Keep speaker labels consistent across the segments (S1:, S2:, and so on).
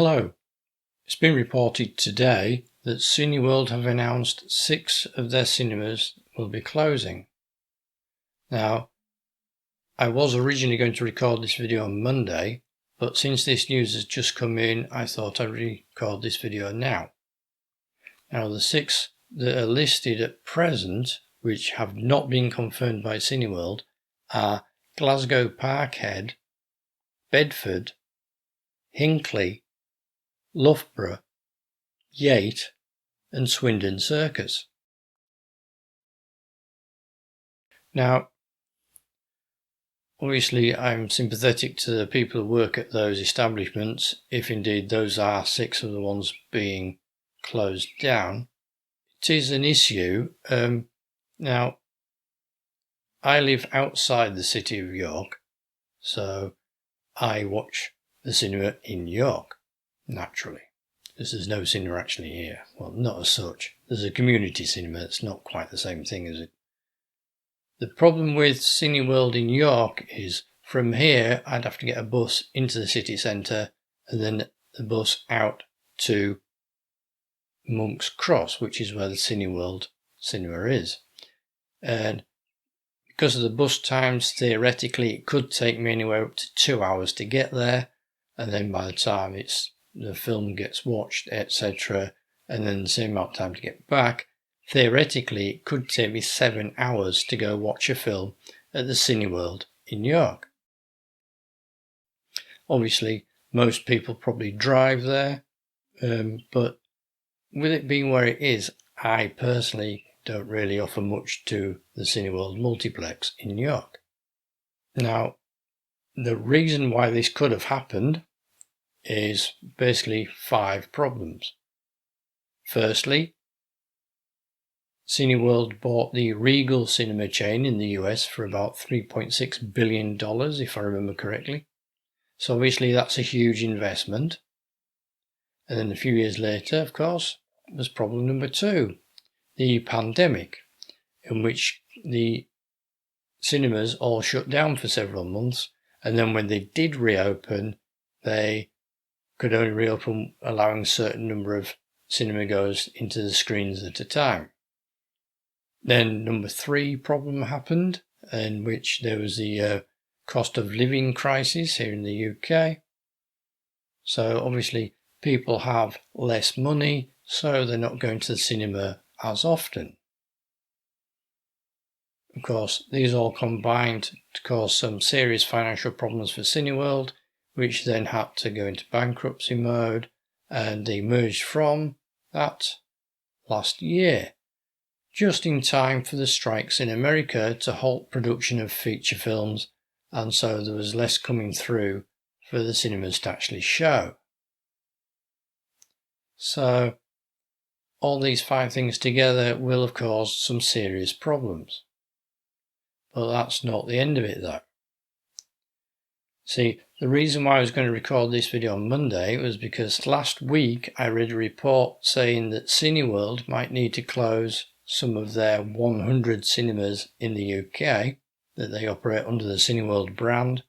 S1: Hello. It's been reported today that Cineworld have announced 6 of their cinemas will be closing. Now, I was originally going to record this video on Monday, but since this news has just come in, I thought I'd record this video now. Now, the 6 that are listed at present, which have not been confirmed by Cineworld, are Glasgow Parkhead, Bedford, Hinckley, Loughborough, Yate and Swindon Circus. Now, obviously I'm sympathetic to the people who work at those establishments, if indeed those are 6 of the ones being closed down. It is an issue. Now, I live outside the city of York, so I watch the cinema in York, naturally. Because there's no cinema actually here. Well, not as such. There's a community cinema. It's not quite the same thing, is it? The problem with Cineworld in York is from here I'd have to get a bus into the city centre and then the bus out to Monk's Cross, which is where the Cineworld cinema is. And because of the bus times, theoretically it could take me anywhere up to 2 hours to get there, and then by the time the film gets watched, etc., and then the same amount of time to get back, theoretically it could take me 7 hours to go watch a film at the Cineworld in York. Obviously, most people probably drive there, but with it being where it is, I personally don't really offer much to the Cineworld multiplex in York. Now, the reason why this could have happened is basically 5 problems. Firstly, Cineworld bought the Regal cinema chain in the US for about $3.6 billion, if I remember correctly. So obviously that's a huge investment. And then a few years later, of course, was problem number 2, the pandemic, in which the cinemas all shut down for several months. And then when they did reopen, they could only reopen allowing a certain number of cinema goers into the screens at a time. Then number 3 problem happened, in which there was the cost of living crisis here in the UK. So obviously people have less money, so they're not going to the cinema as often. Of course, these all combined to cause some serious financial problems for Cineworld, which then had to go into bankruptcy mode, and they emerged from that last year, just in time for the strikes in America to halt production of feature films, and so there was less coming through for the cinemas to actually show. So all these 5 things together will have caused some serious problems. But that's not the end of it though. See, the reason why I was going to record this video on Monday was because last week I read a report saying that Cineworld might need to close some of their 100 cinemas in the UK that they operate under the Cineworld brand,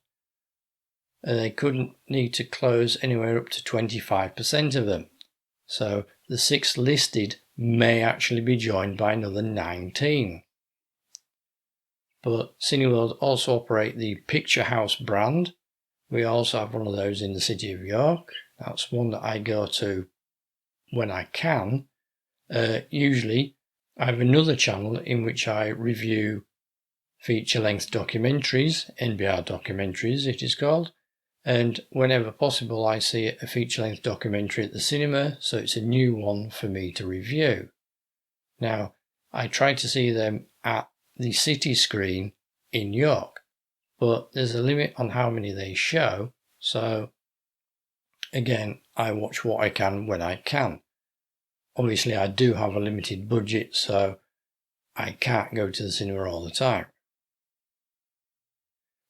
S1: and they couldn't need to close anywhere up to 25% of them. So the 6 listed may actually be joined by another 19. But Cineworld also operate the Picture House brand. We also have one of those in the city of York. That's one that I go to when I can. Usually I have another channel in which I review feature-length documentaries, NBR documentaries it is called, and whenever possible I see a feature-length documentary at the cinema, so it's a new one for me to review. Now, I try to see them at the city screen in York, but there's a limit on how many they show, so again, I watch what I can when I can. Obviously, I do have a limited budget, so I can't go to the cinema all the time.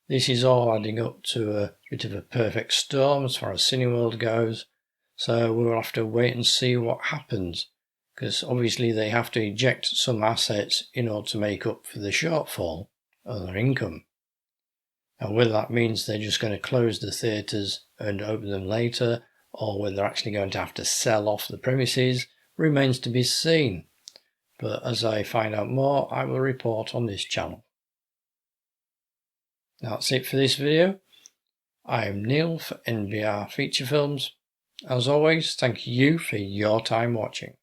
S1: This is all adding up to a bit of a perfect storm as far as Cineworld goes, so we'll have to wait and see what happens, because obviously they have to eject some assets in order to make up for the shortfall of their income. And whether that means they're just going to close the theatres and open them later, or whether they're actually going to have to sell off the premises remains to be seen. But as I find out more, I will report on this channel. That's it for this video. I am Neil for NBR Feature Films. As always, thank you for your time watching.